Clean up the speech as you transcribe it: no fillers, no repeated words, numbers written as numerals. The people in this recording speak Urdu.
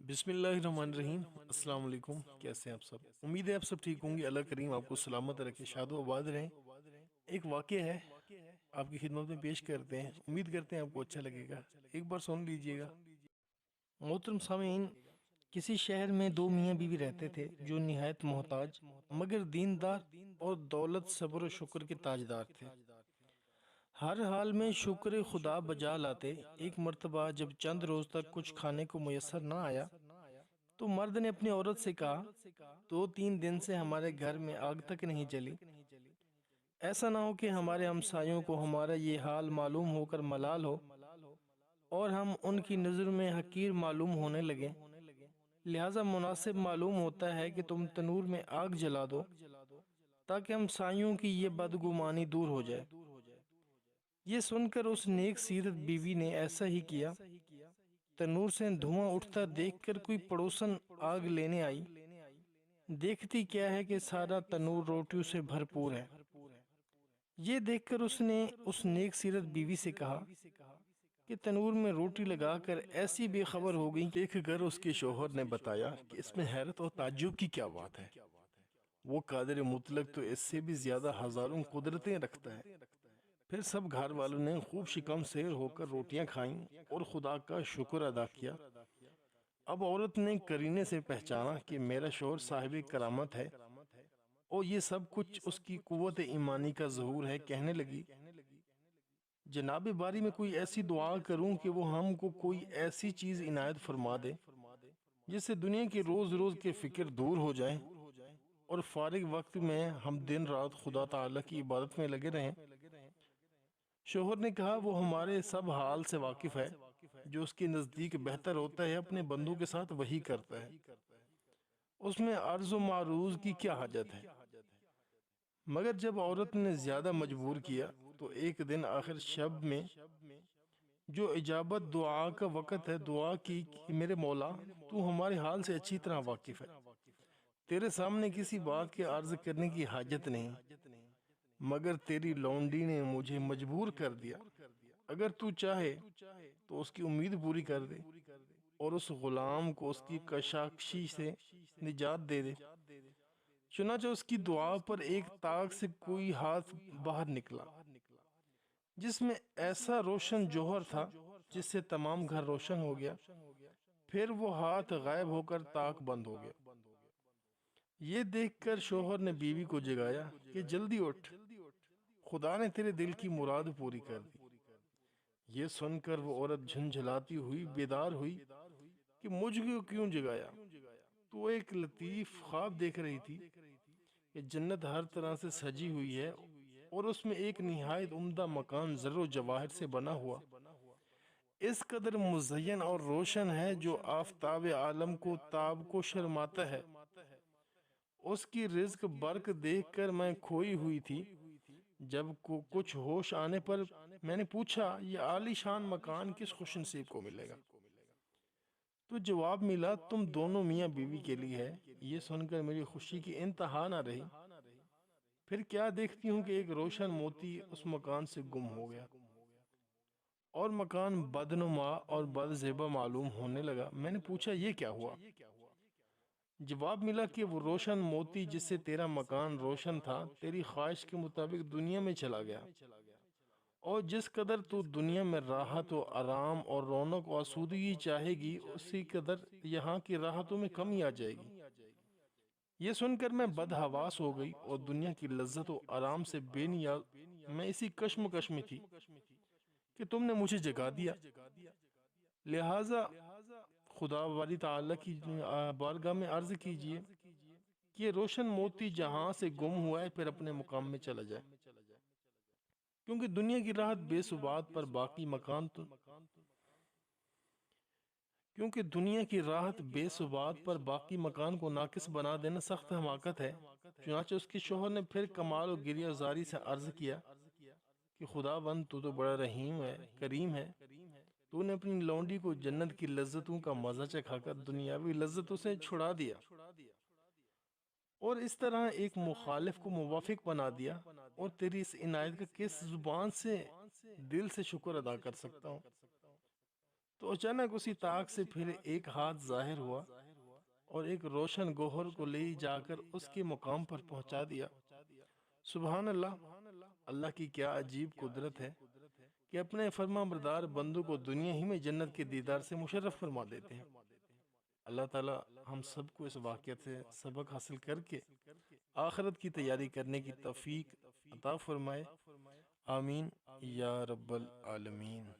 بسم اللہ الرحمن الرحیم۔ السلام علیکم، کیسے ہیں آپ سب؟ امید ہے آپ سب ٹھیک ہوں گے۔ اللہ کریم آپ کو سلامت رکھے، شاد و آباد رہیں۔ ایک واقعہ ہے، آپ کی خدمت میں پیش کرتے ہیں، امید کرتے ہیں آپ کو اچھا لگے گا، ایک بار سن لیجئے گا۔ محترم سامعین، کسی شہر میں دو میاں بیوی رہتے تھے جو نہایت محتاج مگر دیندار اور دولت صبر و شکر کے تاجدار تھے۔ ہر حال میں شکر خدا بجا لاتے۔ ایک مرتبہ جب چند روز تک کچھ کھانے کو میسر نہ آیا تو مرد نے اپنی عورت سے کہا، 2-3 دن سے ہمارے گھر میں آگ تک نہیں جلی۔ ایسا نہ ہو کہ ہمارے ہمسایوں کو ہمارا یہ حال معلوم ہو کر ملال ہو اور ہم ان کی نظر میں حقیر معلوم ہونے لگیں۔ لہٰذا مناسب معلوم ہوتا ہے کہ تم تنور میں آگ جلا دو تاکہ ہمسایوں کی یہ بدگمانی دور ہو جائے۔ یہ سن کر اس نیک سیرت بیوی نے ایسا ہی کیا۔ تنور سے دھواں اٹھتا دیکھ کر کوئی پڑوسن آگ لینے آئی۔ دیکھتی کیا ہے کہ سارا تنور روٹیوں سے بھرپور ہے۔ یہ دیکھ کر اس نے اس نیک سیرت بیوی سے کہا کہ تنور میں روٹی لگا کر ایسی بے خبر ہو گئی۔ دیکھ کر اس کے شوہر نے بتایا کہ اس میں حیرت اور تعجب کی کیا بات ہے، وہ قادر مطلق تو اس سے بھی زیادہ ہزاروں قدرتیں رکھتا ہے۔ پھر سب گھر والوں نے خوب شکم سیر ہو کر روٹیاں کھائیں اور خدا کا شکر ادا کیا۔ اب عورت نے قرینے سے پہچانا کہ میرا شوہر صاحب کرامت ہے اور یہ سب کچھ اس کی قوت ایمانی کا ظہور ہے۔ کہنے لگی، جناب باری میں کوئی ایسی دعا کروں کہ وہ ہم کو کوئی ایسی چیز عنایت فرما دے جس سے دنیا کی روز روز کے فکر دور ہو جائیں اور فارغ وقت میں ہم دن رات خدا تعالیٰ کی عبادت میں لگے رہیں۔ شوہر نے کہا، وہ ہمارے سب حال سے واقف ہے، جو اس کے نزدیک بہتر ہوتا ہے اپنے بندوں کے ساتھ وہی کرتا ہے، اس میں عرض و معروض کی کیا حاجت ہے۔ مگر جب عورت نے زیادہ مجبور کیا تو ایک دن آخر شب میں جو اجابت دعا کا وقت ہے، دعا کی کہ میرے مولا تو ہمارے حال سے اچھی طرح واقف ہے، تیرے سامنے کسی بات کے عرض کرنے کی حاجت نہیں، مگر تیری لونڈی نے مجھے مجبور کر دیا۔ اگر تو چاہے تو اس کی امید پوری کر دے اور اس غلام کو اس کی کشاکشی سے نجات دے دے۔ چنانچہ اس کی دعا پر ایک طاق سے کوئی ہاتھ باہر نکلا جس میں ایسا روشن جوہر تھا جس سے تمام گھر روشن ہو گیا۔ پھر وہ ہاتھ غائب ہو کر طاق بند ہو گیا۔ یہ دیکھ کر شوہر نے بیوی کو جگایا کہ جلدی اٹھ، خدا نے تیرے دل کی مراد پوری کر دی۔ یہ سن کر وہ عورت جھنجھلاتی ہوئی بیدار ہوئی کہ مجھ کو کیوں جگایا؟ تو ایک لطیف خواب دیکھ رہی تھی کہ جنت ہر طرح سے سجی ہوئی ہے اور اس میں ایک نہایت عمدہ مکان زر و جواہر سے بنا ہوا اس قدر مزین اور روشن ہے جو آفتاب عالم کو تاب کو شرماتا ہے۔ اس کی رزق برق دیکھ کر میں کھوئی ہوئی تھی۔ جب کو کچھ ہوش آنے پر میں نے پوچھا، یہ عالی شان مکان کس خوش نصیب کو ملے گا؟ تو جواب ملا، تم دونوں میاں بیوی کے لیے ہے۔ یہ سن کر میری خوشی کی انتہا نہ رہی۔ پھر کیا دیکھتی ہوں کہ ایک روشن موتی اس مکان سے گم ہو گیا اور مکان بدنما اور بدزیبا معلوم ہونے لگا۔ میں نے پوچھا، یہ کیا ہوا؟ جواب ملا کہ وہ روشن موتی جس سے تیرا مکان روشن تھا، تیری خواہش کے مطابق دنیا میں چلا گیا، اور جس قدر تو دنیا میں راحت و آرام اور رونق و آسودگی چاہے گی، اسی قدر یہاں کی راحتوں میں کمی آ جائے گی۔ یہ سن کر میں بدحواس ہو گئی اور دنیا کی لذت و آرام سے بے نیاز میں اسی کشمکش میں تھی کہ تم نے مجھے جگا دیا۔ لہٰذا خدا باری تعالیٰ کی بارگاہ میں عرض کیجئے کہ یہ روشن موتی جہاں سے گم ہوا ہے پھر اپنے مقام میں چلا جائے، کیونکہ دنیا کی راحت بے ثبات پر باقی مکان تو کو ناقص بنا دینا سخت حماقت ہے۔ چنانچہ اس کے شوہر نے پھر کمال و گریہ زاری سے عرض کیا کہ خدا بند تو بڑا رحیم ہے، کریم ہے، تو نے اپنی لونڈی کو جنت کی لذتوں کا مزہ چکھا کر دنیاوی لذتوں سے چھڑا دیا اور اس طرح ایک مخالف کو موافق بنا دیا، اور تیری اس عنایت کا کس زبان سے دل سے شکر ادا کر سکتا ہوں؟ تو اچانک اسی طاق سے پھر ایک ہاتھ ظاہر ہوا اور ایک روشن گوہر کو لے جا کر اس کے مقام پر پہنچا دیا۔ سبحان اللہ، اللہ کی کیا عجیب قدرت ہے کہ اپنے فرما بردار بندوں کو دنیا ہی میں جنت کے دیدار سے مشرف فرما دیتے ہیں۔ اللہ تعالی ہم سب کو اس واقعہ سے سبق حاصل کر کے آخرت کی تیاری کرنے کی توفیق عطا فرمائے، آمین یا رب العالمین۔